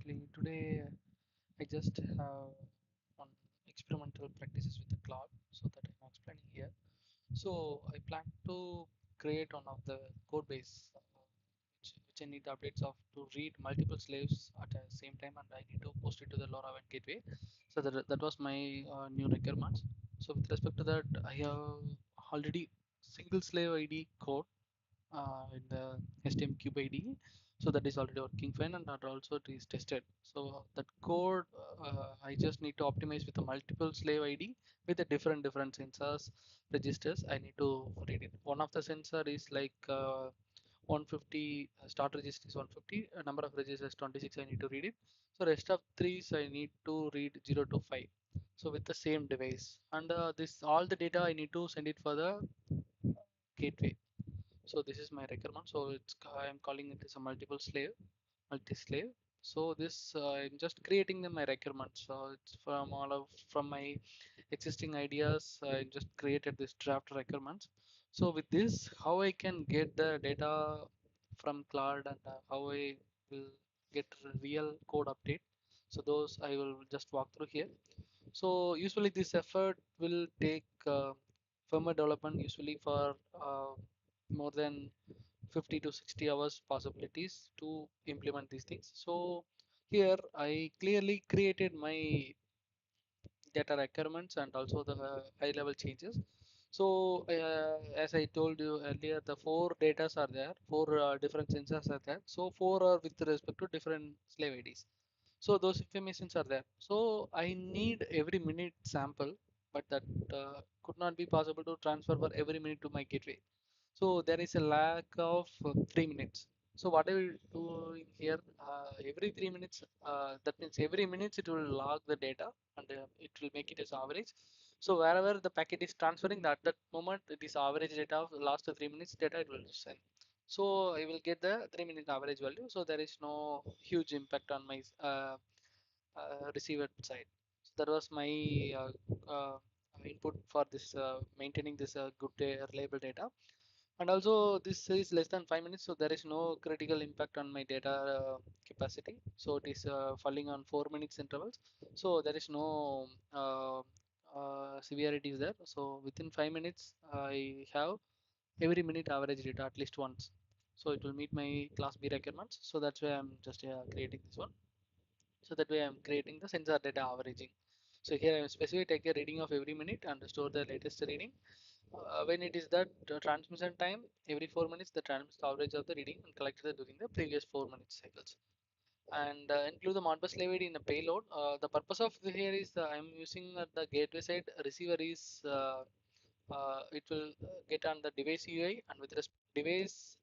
Actually, today I just have one experimental practices with the cloud, so that I'm explaining here. So I plan to create one of the code base which I need updates of to read multiple slaves at the same time, and I need to post it to the LoRaWAN gateway. So that was my new requirements. So with respect to that, I have already single slave ID code in the STM cube IDE. So that is already working fine, and that also it is tested. So that code I just need to optimize with a multiple slave ID with a different sensors registers. I need to read it. One of the sensor is like 150 start register is 150, number of registers 26. I need to read it. So rest of threes I need to read 0 to 5. So with the same device, and this all the data I need to send it for the gateway. So this is my requirement. So I'm calling it as a multiple slave, multi-slave. So this I'm just creating my requirements. So it's from my existing ideas. I just created this draft requirements. So with this, how I can get the data from Claude, and how I will get real code update. So those I will just walk through here. So usually this effort will take firmware development usually for more than 50 to 60 hours possibilities to implement these things. So here I clearly created my data requirements and also the high level changes. So as I told you earlier, the four datas are there, four different sensors are there. So four are with respect to different slave IDs. So those informations are there. So I need every minute sample, but that could not be possible to transfer for every minute to my gateway. So there is a lack of 3 minutes. So what I will do in here, every 3 minutes, that means every minute it will log the data, and it will make it as average. So wherever the packet is transferring, at that moment it is average data of the last 3 minutes data it will send. So I will get the 3 minute average value. So there is no huge impact on my receiver side. So that was my input for this maintaining this good reliable data. And also this is less than 5 minutes, so there is no critical impact on my data capacity. So it is falling on 4 minutes intervals. So there is no severity is there. So within 5 minutes, I have every minute average data at least once. So it will meet my class B requirements. So that's why I'm just creating this one. So that way I'm creating the sensor data averaging. So here I specifically take a reading of every minute and store the latest reading. When it is that transmission time, every 4 minutes the transmit average of the reading and collected during the previous 4 minute cycles. And include the Modbus slave in a payload. The purpose of here is I'm using the gateway side receiver is it will get on the device UI, and with respect device